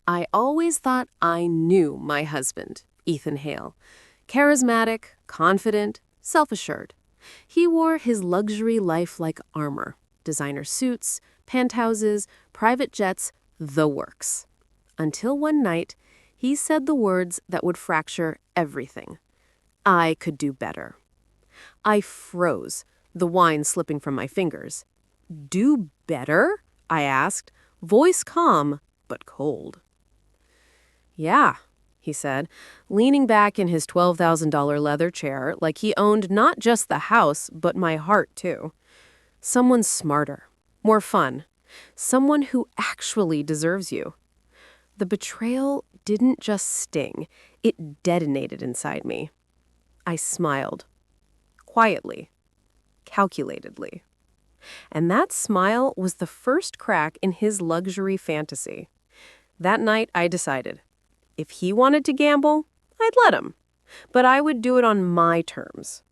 I always thought I knew my husband, Ethan Hale. Charismatic, confident, self-assured. He wore his luxury life like armor. Designer suits, penthouses, private jets, the works. Until one night, he said the words that would fracture everything. I could do better. I froze, the wine slipping from my fingers. Do better? I asked, voice calm but cold. Yeah, he said, leaning back in his $12,000 leather chair like he owned not just the house, but my heart too. Someone smarter, more fun, someone who actually deserves you. The betrayal didn't just sting, it detonated inside me. I smiled. Quietly. Calculatedly. And that smile was the first crack in his luxury fantasy. That night, I decided, if he wanted to gamble, I'd let him. But I would do it on my terms.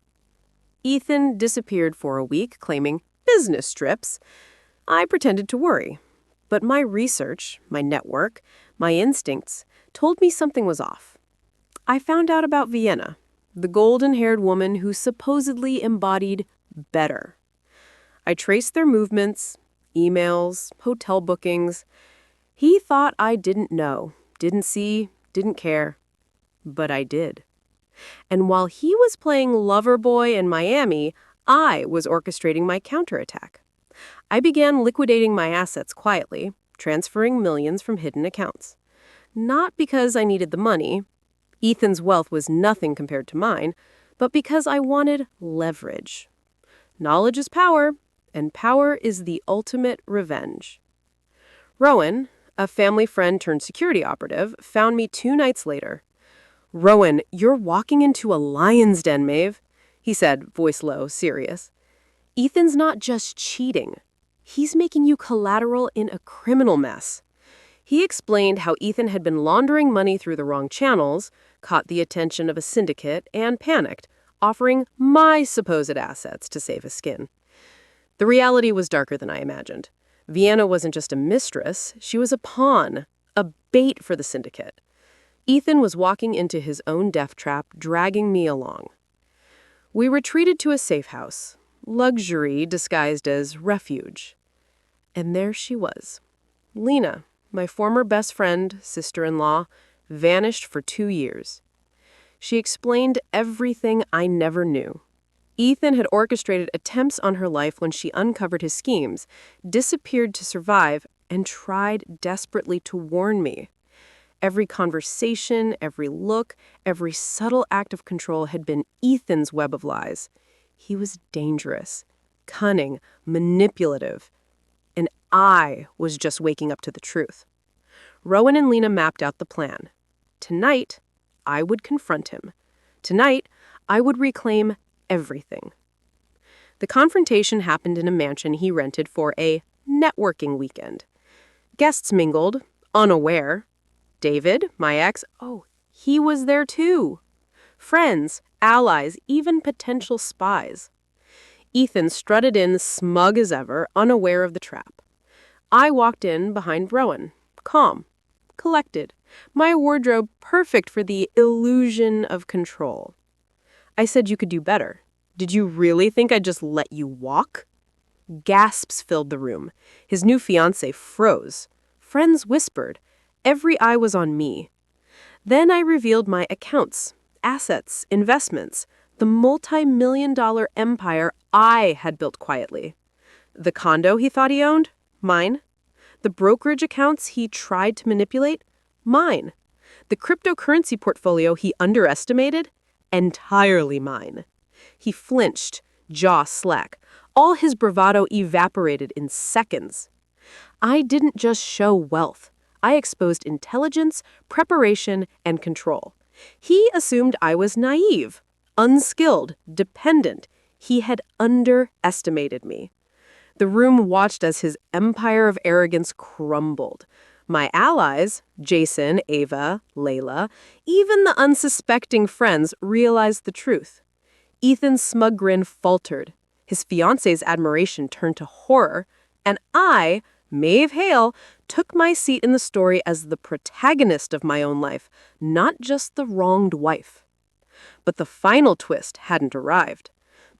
Ethan disappeared for a week, claiming business trips. I pretended to worry. But my research, my network, my instincts told me something was off. I found out about Vienna, the golden-haired woman who supposedly embodied better. I traced their movements, emails, hotel bookings. He thought I didn't know, didn't see, didn't care. But I did. And while he was playing lover boy in Miami, I was orchestrating my counterattack. I began liquidating my assets quietly, transferring millions from hidden accounts. Not because I needed the money. Ethan's wealth was nothing compared to mine, but because I wanted leverage. Knowledge is power, and power is the ultimate revenge. Rowan, a family friend turned security operative, found me 2 nights later. "Rowan, you're walking into a lion's den, Maeve," he said, voice low, serious. "Ethan's not just cheating. He's making you collateral in a criminal mess." He explained how Ethan had been laundering money through the wrong channels, caught the attention of a syndicate, and panicked, offering my supposed assets to save his skin. The reality was darker than I imagined. Vienna wasn't just a mistress, she was a pawn, a bait for the syndicate. Ethan was walking into his own death trap, dragging me along. We retreated to a safe house, luxury disguised as refuge. And there she was. Lena, my former best friend, sister-in-law, vanished for 2 years. She explained everything I never knew. Ethan had orchestrated attempts on her life when she uncovered his schemes, disappeared to survive, and tried desperately to warn me. Every conversation, every look, every subtle act of control had been Ethan's web of lies. He was dangerous, cunning, manipulative. And I was just waking up to the truth. Rowan and Lena mapped out the plan. Tonight, I would confront him. Tonight, I would reclaim everything. The confrontation happened in a mansion he rented for a networking weekend. Guests mingled, unaware. David, my ex, he was there too. Friends, allies, even potential spies. Ethan strutted in smug as ever, unaware of the trap. I walked in behind Rowan, calm, collected, my wardrobe perfect for the illusion of control. I said you could do better. Did you really think I'd just let you walk? Gasps filled the room. His new fiancée froze. Friends whispered. Every eye was on me. Then I revealed my accounts, assets, investments, the multi-million-dollar empire I had built quietly. The condo he thought he owned? Mine. The brokerage accounts he tried to manipulate? Mine. The cryptocurrency portfolio he underestimated? Entirely mine. He flinched, jaw slack. All his bravado evaporated in seconds. I didn't just show wealth. I exposed intelligence, preparation, and control. He assumed I was naive, unskilled, dependent. He had underestimated me. The room watched as his empire of arrogance crumbled. My allies, Jason, Ava, Layla, even the unsuspecting friends realized the truth. Ethan's smug grin faltered. His fiancé's admiration turned to horror, and I, Maeve Hale took my seat in the story as the protagonist of my own life, not just the wronged wife. But the final twist hadn't arrived.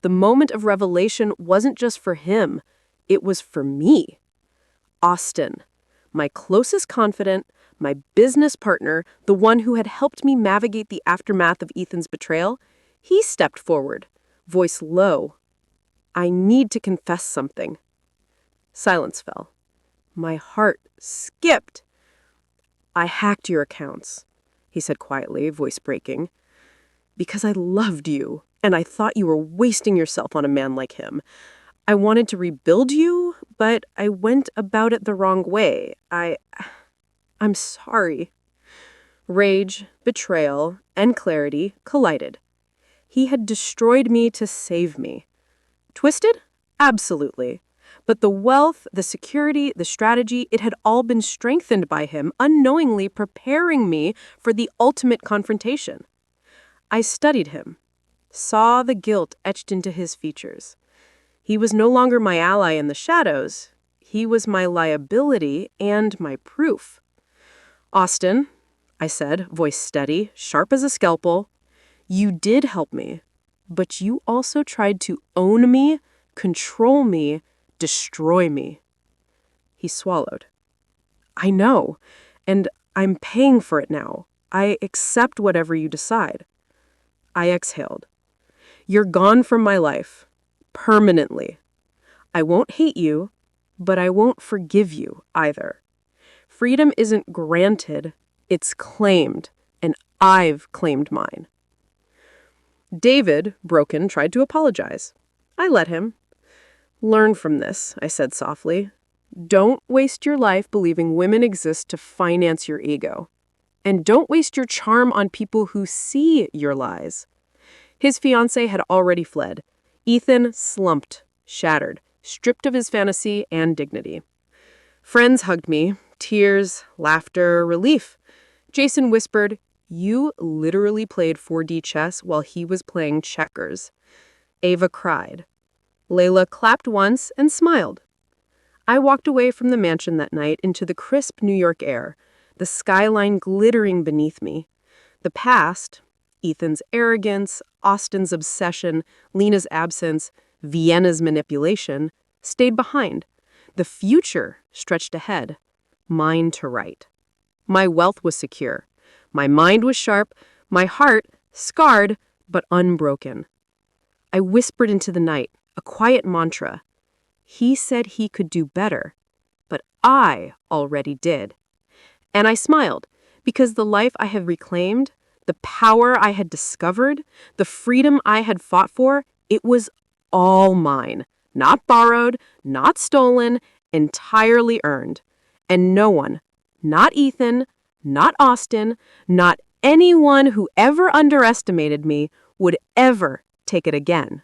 The moment of revelation wasn't just for him, it was for me. Austin, my closest confidant, my business partner, the one who had helped me navigate the aftermath of Ethan's betrayal, he stepped forward, voice low. I need to confess something. Silence fell. My heart skipped. I hacked your accounts, he said quietly, voice breaking, because I loved you, and I thought you were wasting yourself on a man like him. I wanted to rebuild you, but I went about it the wrong way. I'm sorry. Rage, betrayal, and clarity collided. He had destroyed me to save me. Twisted? Absolutely. But the wealth, the security, the strategy, it had all been strengthened by him, unknowingly preparing me for the ultimate confrontation. I studied him, saw the guilt etched into his features. He was no longer my ally in the shadows. He was my liability and my proof. Austin, I said, voice steady, sharp as a scalpel, you did help me, but you also tried to own me, control me, destroy me. He swallowed. I know, and I'm paying for it now. I accept whatever you decide. I exhaled. You're gone from my life, permanently. I won't hate you, but I won't forgive you either. Freedom isn't granted, it's claimed, and I've claimed mine. David, broken, tried to apologize. I let him. Learn from this, I said softly. Don't waste your life believing women exist to finance your ego. And don't waste your charm on people who see your lies. His fiancée had already fled. Ethan slumped, shattered, stripped of his fantasy and dignity. Friends hugged me, tears, laughter, relief. Jason whispered, you literally played 4D chess while he was playing checkers. Ava cried. Layla clapped once and smiled. I walked away from the mansion that night into the crisp New York air, the skyline glittering beneath me. The past, Ethan's arrogance, Austin's obsession, Lena's absence, Vienna's manipulation, stayed behind. The future stretched ahead, mine to write. My wealth was secure. My mind was sharp, my heart scarred but unbroken. I whispered into the night, a quiet mantra. He said he could do better, but I already did. And I smiled, because the life I had reclaimed, the power I had discovered, the freedom I had fought for, it was all mine. Not borrowed, not stolen, entirely earned. And no one, not Ethan, not Austin, not anyone who ever underestimated me would ever take it again.